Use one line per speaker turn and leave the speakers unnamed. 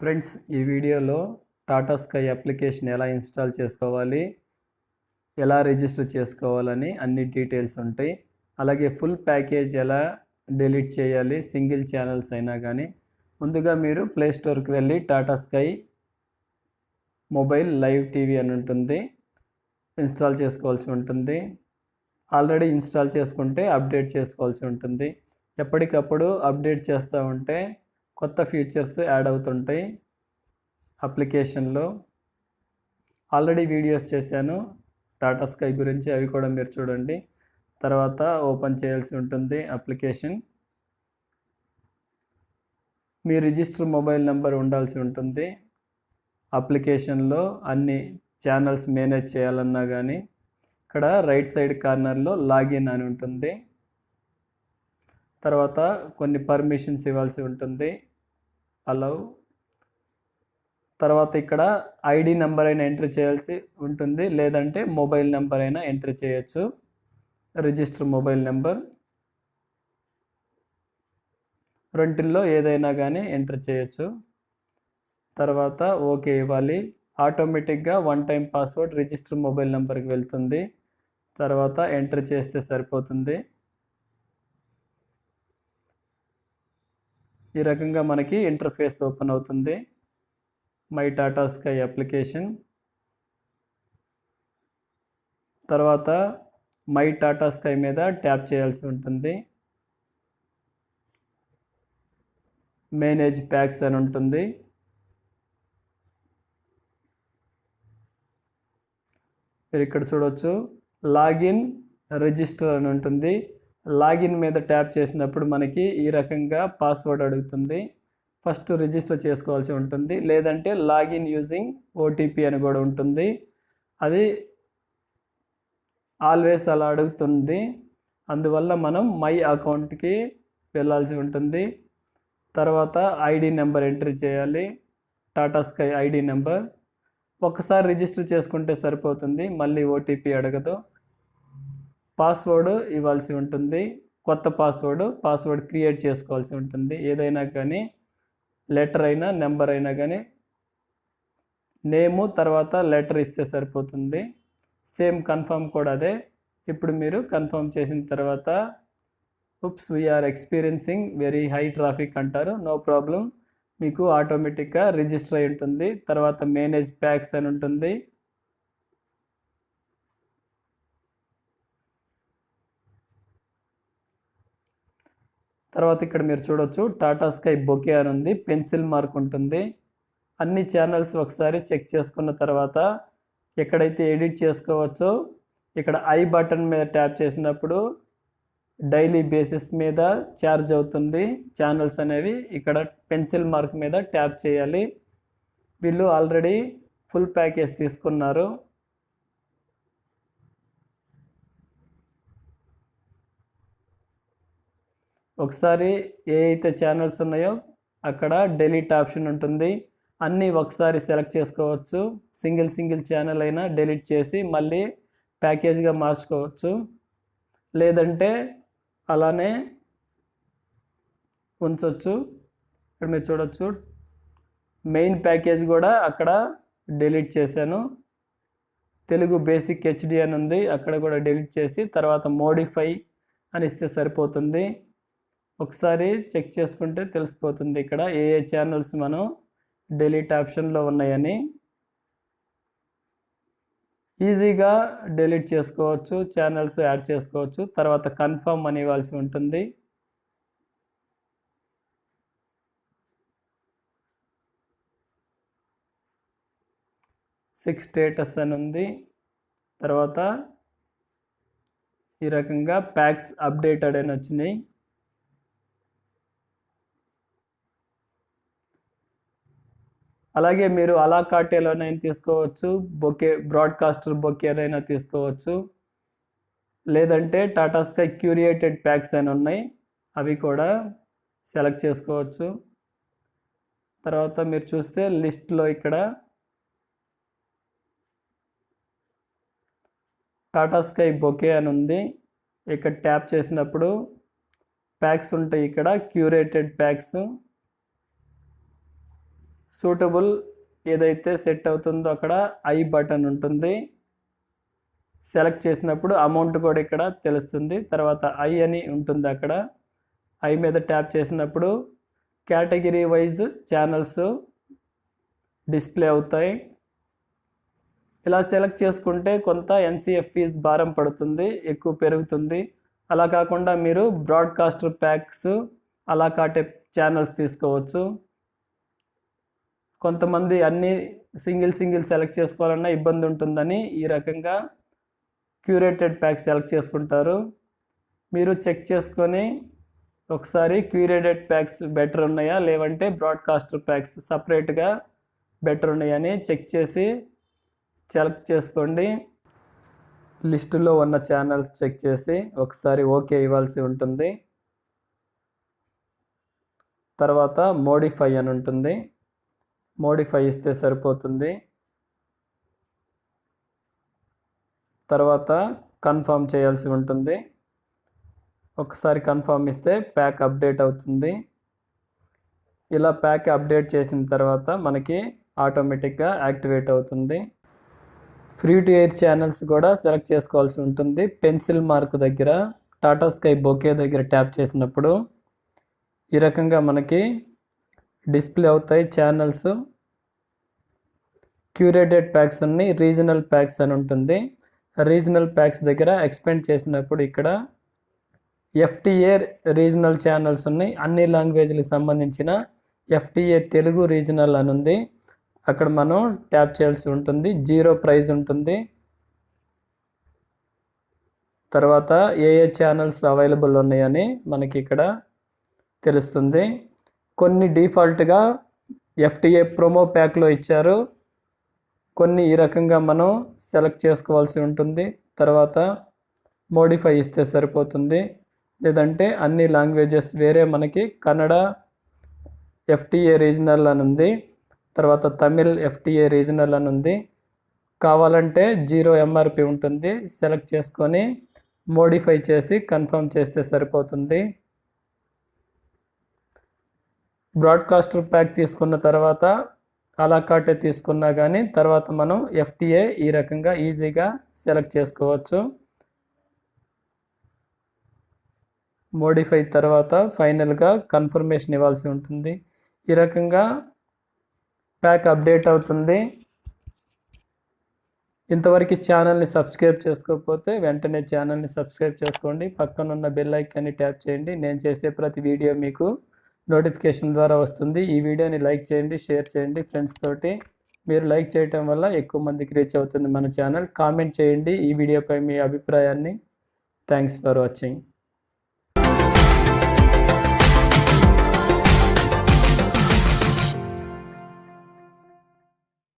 Friends, ఈ వీడియోలో Tata sky application ఎలా ఇన్స్టాల్ చేసుకోవాలి, ఎలా రిజిస్టర్ చేసుకోవాలని అన్ని డీటెయిల్స్ ఉంటాయి. అలాగే ఫుల్ ప్యాకేజ్ ఎలా డిలీట్ చేయాలి సింగిల్ ఛానల్స్ అయినా కానీ. ముందుగా మీరు ప్లే స్టోర్కి వెళ్ళి Tata sky mobile live TV అని ఉంటుంది, ఇన్స్టాల్ చేసుకోవాల్సి ఉంటుంది. ఆల్రెడీ ఇన్స్టాల్ చేసుకుంటే అప్డేట్ చేసుకోవాల్సి ఉంటుంది. ఎప్పటికప్పుడు అప్డేట్ చేస్తూ ఉంటే కొత్త ఫీచర్స్ యాడ్ అవుతుంటాయి అప్లికేషన్లో. ఆల్రెడీ వీడియోస్ చేశాను టాటా స్కై గురించి, అవి కూడా మీరు చూడండి. తర్వాత ఓపెన్ చేయాల్సి ఉంటుంది అప్లికేషన్. మీ రిజిస్టర్ మొబైల్ నెంబర్ ఉండాల్సి ఉంటుంది అప్లికేషన్లో. అన్ని ఛానల్స్ మేనేజ్ చేయాలన్నా కానీ ఇక్కడ రైట్ సైడ్ కార్నర్లో లాగిన్ అని ఉంటుంది. తర్వాత కొన్ని పర్మిషన్స్ ఇవ్వాల్సి ఉంటుంది, అలౌ. తర్వాత ఇక్కడ ఐడి నెంబర్ అయినా ఎంట్రీ చేయాల్సి ఉంటుంది, లేదంటే మొబైల్ నెంబర్ అయినా ఎంట్రీ చేయొచ్చు, రిజిస్టర్ మొబైల్ నెంబర్. రెంటిల్లో ఏదైనా కానీ ఎంటర్ చేయొచ్చు. తర్వాత ఓకే ఇవ్వాలి. ఆటోమేటిక్గా 1 టైం పాస్వర్డ్ రిజిస్టర్ మొబైల్ నెంబర్కి వెళ్తుంది. తర్వాత ఎంటర్ చేస్తే సరిపోతుంది. ఈ రకంగా మనకి ఇంటర్ఫేస్ ఓపెన్ అవుతుంది మై టాటా స్కై అప్లికేషన్. తర్వాత మై టాటా స్కై మీద ట్యాప్ చేయాల్సి ఉంటుంది. మేనేజ్ ప్యాక్స్ అని ఉంటుంది. మీరు ఇక్కడ చూడవచ్చు లాగిన్ రిజిస్టర్ అని ఉంటుంది. లాగిన్ మీద ట్యాప్ చేసినప్పుడు మనకి ఈ రకంగా పాస్వర్డ్ అడుగుతుంది. ఫస్ట్ రిజిస్టర్ చేసుకోవాల్సి ఉంటుంది, లేదంటే లాగిన్ యూజింగ్ ఓటీపీ అని కూడా ఉంటుంది. అది ఆల్వేస్ అలా అడుగుతుంది, అందువల్ల మనం మై అకౌంట్కి వెళ్ళాల్సి ఉంటుంది. తర్వాత ఐడి నెంబర్ ఎంట్రీ చేయాలి, టాటా స్కై ఐడి నెంబర్. ఒకసారి రిజిస్టర్ చేసుకుంటే సరిపోతుంది, మళ్ళీ ఓటీపీ అడగదు. పాస్వర్డ్ ఇవ్వాల్సి ఉంటుంది, కొత్త పాస్వర్డ్ క్రియేట్ చేసుకోవాల్సి ఉంటుంది. ఏదైనా కానీ లెటర్ అయినా నెంబర్ అయినా కానీ, నేము తర్వాత లెటర్ ఇస్తే సరిపోతుంది. సేమ్ కన్ఫర్మ్ కూడా అదే. ఇప్పుడు మీరు కన్ఫర్మ్ చేసిన తర్వాత we're experiencing very high traffic అంటారు. నో ప్రాబ్లం, మీకు ఆటోమేటిక్గా రిజిస్టర్ అయి ఉంటుంది. తర్వాత మేనేజ్ ప్యాక్స్ అని ఉంటుంది. తర్వాత ఇక్కడ మీరు చూడొచ్చు టాటా స్కై బొకే అని ఉంది, పెన్సిల్ మార్క్ ఉంటుంది. అన్ని ఛానల్స్ ఒకసారి చెక్ చేసుకున్న తర్వాత ఎక్కడైతే ఎడిట్ చేసుకోవచ్చో ఇక్కడ ఐ బటన్ మీద ట్యాప్ చేసినప్పుడు డైలీ బేసిస్ మీద ఛార్జ్ అవుతుంది ఛానల్స్ అనేవి. ఇక్కడ పెన్సిల్ మార్క్ మీద ట్యాప్ చేయాలి. వీళ్ళు ఆల్రెడీ ఫుల్ ప్యాకేజ్ తీసుకున్నారు. ఒకసారి ఏ అయితే ఛానల్స్ ఉన్నాయో అక్కడ డెలీట్ ఆప్షన్ ఉంటుంది. అన్నీ ఒకసారి సెలెక్ట్ చేసుకోవచ్చు. సింగిల్ ఛానల్ అయినా డెలీట్ చేసి మళ్ళీ ప్యాకేజ్గా మార్చుకోవచ్చు, లేదంటే అలానే ఉంచవచ్చు. ఇక్కడ మీరు చూడొచ్చు మెయిన్ ప్యాకేజ్ కూడా అక్కడ డిలీట్ చేశాను. తెలుగు బేసిక్ హెచ్డి అని ఉంది, అక్కడ కూడా డిలీట్ చేసి తర్వాత మోడిఫై అని ఇస్తే సరిపోతుంది. ఒకసారి చెక్ చేసుకుంటే తెలిసిపోతుంది ఇక్కడ ఏ ఛానల్స్ మనం డిలీట్ ఆప్షన్లో ఉన్నాయని. ఈజీగా డిలీట్ చేసుకోవచ్చు, ఛానల్స్ యాడ్ చేసుకోవచ్చు. తర్వాత కన్ఫర్మ్ అని ఇవ్వాల్సి ఉంటుంది. స్టేటస్ అని ఉంది. తర్వాత ఈ రకంగా ప్యాక్స్ అప్డేటెడ్ అని వచ్చినాయి. అలాగే మీరు అలా కార్టేలోనైనా తీసుకోవచ్చు, బొకే బ్రాడ్కాస్టర్ బొకేలైనా తీసుకోవచ్చు, లేదంటే టాటా స్కై క్యూరియేటెడ్ ప్యాక్స్ అని ఉన్నాయి, అవి కూడా సెలెక్ట్ చేసుకోవచ్చు. తర్వాత మీరు చూస్తే లిస్ట్లో ఇక్కడ టాటా స్కై బొకే అని ఉంది. ఇక్కడ ట్యాప్ చేసినప్పుడు ప్యాక్స్ ఉంటాయి, ఇక్కడ క్యూరేటెడ్ ప్యాక్స్. సూటబుల్ ఏదైతే సెట్ అవుతుందో అక్కడ ఐ బటన్ ఉంటుంది. సెలెక్ట్ చేసినప్పుడు అమౌంట్ కూడా ఇక్కడ తెలుస్తుంది. తర్వాత ఐ అని ఉంటుంది, అక్కడ ఐ మీద ట్యాప్ చేసినప్పుడు కేటగిరీ వైజ్ ఛానల్స్ డిస్ప్లే అవుతాయి. ఇలా సెలెక్ట్ చేసుకుంటే కొంత ఎన్సిఎఫ్ ఫీజ్ భారం పడుతుంది, ఎక్కువ పెరుగుతుంది. అలా కాకుండా మీరు బ్రాడ్కాస్టర్ ప్యాక్స్ అలా కాటే ఛానల్స్ తీసుకోవచ్చు. కొంతమంది అన్ని సింగిల్ సెలెక్ట్ చేసుకోవాలన్నా ఇబ్బంది ఉంటుందని ఈ రకంగా క్యూరేటెడ్ ప్యాక్ సెలెక్ట్ చేసుకుంటారు. మీరు చెక్ చేసుకొని ఒకసారి క్యూరేటెడ్ ప్యాక్స్ బెటర్ ఉన్నాయా లేవంటే బ్రాడ్కాస్టర్ ప్యాక్స్ సపరేట్గా బెటర్ ఉన్నాయని చెక్ చేసి సెలెక్ట్ చేసుకోండి. లిస్టులో ఉన్న ఛానల్స్ చెక్ చేసి ఒకసారి ఓకే ఇవ్వాల్సి ఉంటుంది. తర్వాత మోడిఫై అని ఉంటుంది, మోడిఫై ఇస్తే సరిపోతుంది. తర్వాత కన్ఫర్మ్ చేయాల్సి ఉంటుంది. ఒకసారి కన్ఫర్మ్ ఇస్తే ప్యాక్ అప్డేట్ అవుతుంది. ఇలా ప్యాక్ అప్డేట్ చేసిన తర్వాత మనకి ఆటోమేటిక్గా యాక్టివేట్ అవుతుంది. ఫ్రీ టు ఎయిర్ ఛానల్స్ కూడా సెలెక్ట్ చేసుకోవాల్సి ఉంటుంది. పెన్సిల్ మార్క్ దగ్గర టాటా స్కై బొకే దగ్గర ట్యాప్ చేసినప్పుడు ఈ రకంగా మనకి డిస్ప్లే అవుతాయి ఛానల్స్. క్యూరేటెడ్ ప్యాక్స్ ఉన్నాయి, రీజనల్ ప్యాక్స్ అని ఉంటుంది. రీజనల్ ప్యాక్స్ దగ్గర ఎక్స్పెండ్ చేసినప్పుడు ఇక్కడ ఎఫ్టీఏ రీజనల్ ఛానల్స్ ఉన్నాయి. అన్ని లాంగ్వేజ్లకు సంబంధించిన ఎఫ్టీఏ తెలుగు రీజనల్ అని ఉంది, అక్కడ మనం ట్యాప్ చేయాల్సి ఉంటుంది. 0 ప్రైజ్ ఉంటుంది. తర్వాత ఏ ఛానల్స్ అవైలబుల్ ఉన్నాయని మనకి ఇక్కడ తెలుస్తుంది. కొన్ని డిఫాల్ట్గా ఎఫ్టీఏ ప్రోమో ప్యాక్లో ఇచ్చారు, కొన్ని ఈ రకంగా మనం సెలెక్ట్ చేసుకోవాల్సి ఉంటుంది. తర్వాత మోడిఫై ఇస్తే సరిపోతుంది. లేదంటే అన్ని లాంగ్వేజెస్ వేరే మనకి కన్నడ ఎఫ్టీఏ రీజనల్ అని ఉంది, తర్వాత తమిళ్ ఎఫ్టీఏ రీజనల్ అని ఉంది. కావాలంటే 0 ఎంఆర్పి ఉంటుంది, సెలెక్ట్ చేసుకొని మోడిఫై చేసి కన్ఫర్మ్ చేస్తే సరిపోతుంది. బ్రాడ్కాస్టర్ ప్యాక్ తీసుకున్న తర్వాత అలా కాటే తీసుకున్నా కానీ తర్వాత మనం ఎఫ్టీఏ ఈ రకంగా ఈజీగా సెలెక్ట్ చేసుకోవచ్చు. మోడిఫై తర్వాత ఫైనల్గా కన్ఫర్మేషన్ ఇవ్వాల్సి ఉంటుంది. ఈ రకంగా ప్యాక్ అప్డేట్ అవుతుంది. ఇంతవరకు ఛానల్ని సబ్స్క్రైబ్ చేసుకోకపోతే వెంటనే ఛానల్ని సబ్స్క్రైబ్ చేసుకోండి. పక్కనున్న బెల్ ఐకాన్ని ట్యాప్ చేయండి. నేను చేసే ప్రతి వీడియో మీకు నోటిఫికేషన్ ద్వారా వస్తుంది. ఈ వీడియోని లైక్ చేయండి, షేర్ చేయండి ఫ్రెండ్స్ తోటి. మీరు లైక్ చేయటం వల్ల ఎక్కువ మందికి రీచ్ అవుతుంది మన ఛానల్. కామెంట్ చేయండి ఈ వీడియోపై మీ అభిప్రాయాన్ని. Thanks for watching.